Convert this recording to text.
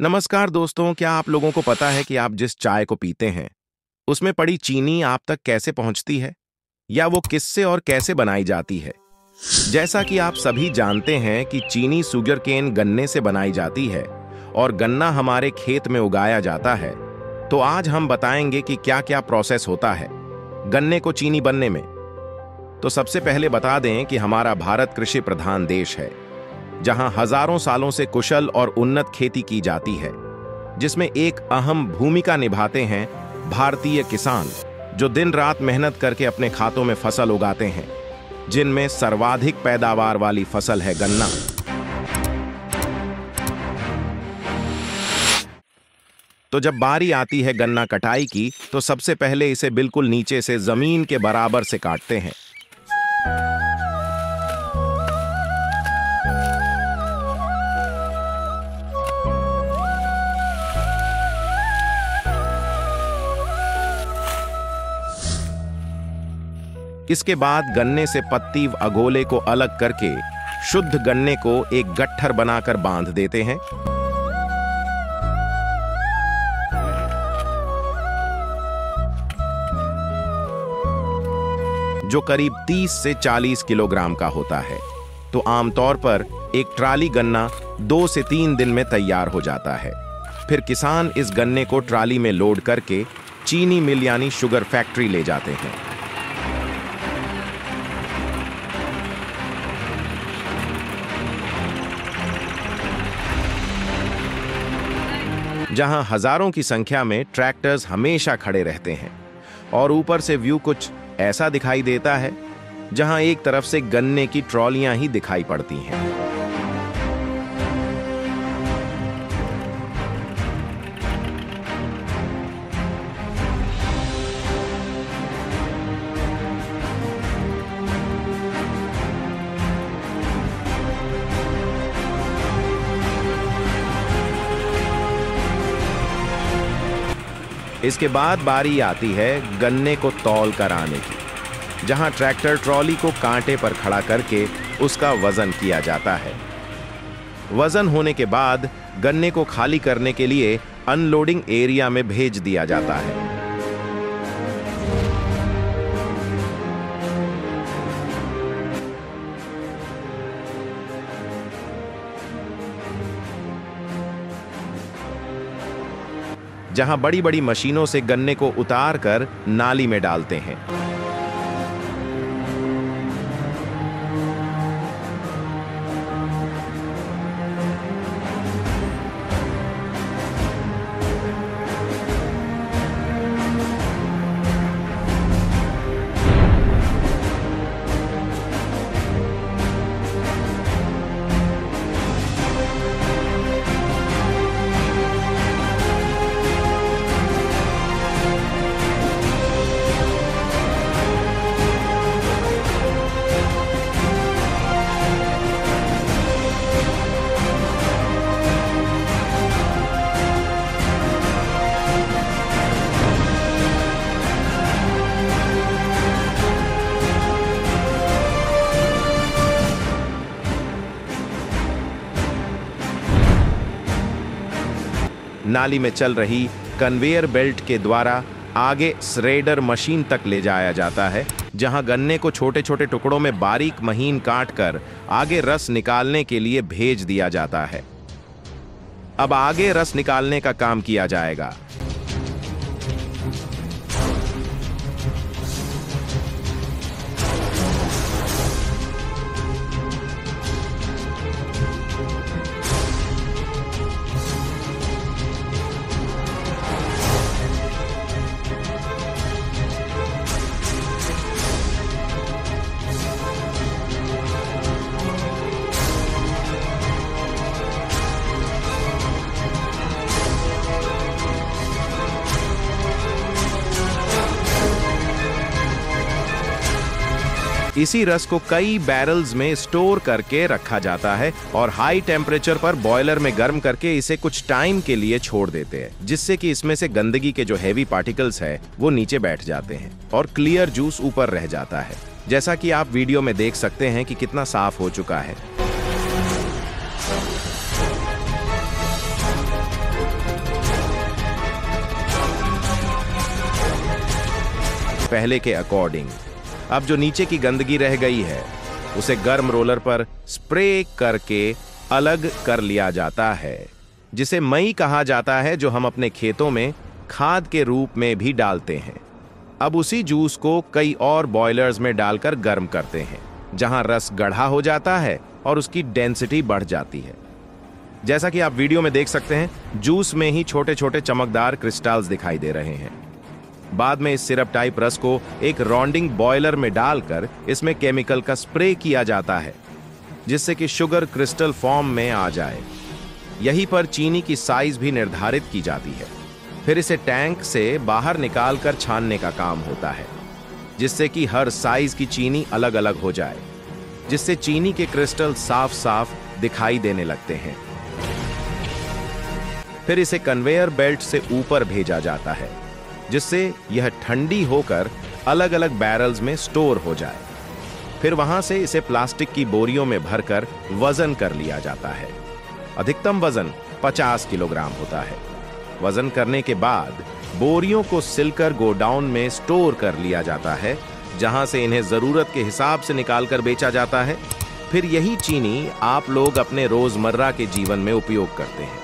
नमस्कार दोस्तों, क्या आप लोगों को पता है कि आप जिस चाय को पीते हैं उसमें पड़ी चीनी आप तक कैसे पहुंचती है या वो किससे और कैसे बनाई जाती है। जैसा कि आप सभी जानते हैं कि चीनी शुगर केन गन्ने से बनाई जाती है और गन्ना हमारे खेत में उगाया जाता है। तो आज हम बताएंगे कि क्या क्या प्रोसेस होता है गन्ने को चीनी बनने में। तो सबसे पहले बता दें कि हमारा भारत कृषि प्रधान देश है, जहां हजारों सालों से कुशल और उन्नत खेती की जाती है, जिसमें एक अहम भूमिका निभाते हैं भारतीय किसान, जो दिन रात मेहनत करके अपने खातों में फसल उगाते हैं, जिनमें सर्वाधिक पैदावार वाली फसल है गन्ना। तो जब बारी आती है गन्ना कटाई की, तो सबसे पहले इसे बिल्कुल नीचे से जमीन के बराबर से काटते हैं। इसके बाद गन्ने से पत्ती व अगोले को अलग करके शुद्ध गन्ने को एक गट्ठर बनाकर बांध देते हैं। जो करीब 30 से 40 किलोग्राम का होता है। तो आमतौर पर एक ट्राली गन्ना 2 से 3 दिन में तैयार हो जाता है। फिर किसान इस गन्ने को ट्राली में लोड करके चीनी मिल यानी शुगर फैक्ट्री ले जाते हैं। जहां हजारों की संख्या में ट्रैक्टर्स हमेशा खड़े रहते हैं और ऊपर से व्यू कुछ ऐसा दिखाई देता है, जहां एक तरफ से गन्ने की ट्रॉलियां ही दिखाई पड़ती हैं। इसके बाद बारी आती है गन्ने को तौल कर आने की, जहां ट्रैक्टर ट्रॉली को कांटे पर खड़ा करके उसका वजन किया जाता है। वजन होने के बाद गन्ने को खाली करने के लिए अनलोडिंग एरिया में भेज दिया जाता है। जहां बड़ी बड़ी मशीनों से गन्ने को उतार कर नाली में डालते हैं। नाली में चल रही कन्वेयर बेल्ट के द्वारा आगे श्रेडर मशीन तक ले जाया जाता है, जहां गन्ने को छोटे छोटे टुकड़ों में बारीक महीन काट कर आगे रस निकालने के लिए भेज दिया जाता है। अब आगे रस निकालने का काम किया जाएगा। इसी रस को कई बैरल्स में स्टोर करके रखा जाता है और हाई टेम्परेचर पर बॉयलर में गर्म करके इसे कुछ टाइम के लिए छोड़ देते हैं, जिससे कि इसमें से गंदगी के जो हैवी पार्टिकल्स है वो नीचे बैठ जाते हैं और क्लियर जूस ऊपर रह जाता है। जैसा कि आप वीडियो में देख सकते हैं कि कितना साफ हो चुका है। पहले के अकॉर्डिंग। अब जो नीचे की गंदगी रह गई है उसे गर्म रोलर पर स्प्रे करके अलग कर लिया जाता है, जिसे मई कहा जाता है, जो हम अपने खेतों में खाद के रूप में भी डालते हैं। अब उसी जूस को कई और बॉयलर्स में डालकर गर्म करते हैं, जहां रस गाढ़ा हो जाता है और उसकी डेंसिटी बढ़ जाती है। जैसा कि आप वीडियो में देख सकते हैं, जूस में ही छोटे छोटे चमकदार क्रिस्टल्स दिखाई दे रहे हैं। बाद में इस सिरप टाइप रस को एक राउंडिंग बॉयलर में डालकर इसमें केमिकल का स्प्रे किया जाता है, जिससे कि शुगर क्रिस्टल फॉर्म में आ जाए। यहीं पर चीनी की साइज भी निर्धारित की जाती है। फिर इसे टैंक से बाहर निकालकर छानने का काम होता है, जिससे कि हर साइज की चीनी अलग अलग हो जाए, जिससे चीनी के क्रिस्टल साफ साफ दिखाई देने लगते हैं। फिर इसे कन्वेयर बेल्ट से ऊपर भेजा जाता है, जिससे यह ठंडी होकर अलग अलग बैरल्स में स्टोर हो जाए। फिर वहां से इसे प्लास्टिक की बोरियों में भरकर वजन कर लिया जाता है। अधिकतम वजन 50 किलोग्राम होता है। वजन करने के बाद बोरियों को सिलकर गोडाउन में स्टोर कर लिया जाता है, जहां से इन्हें जरूरत के हिसाब से निकालकर बेचा जाता है। फिर यही चीनी आप लोग अपने रोजमर्रा के जीवन में उपयोग करते हैं।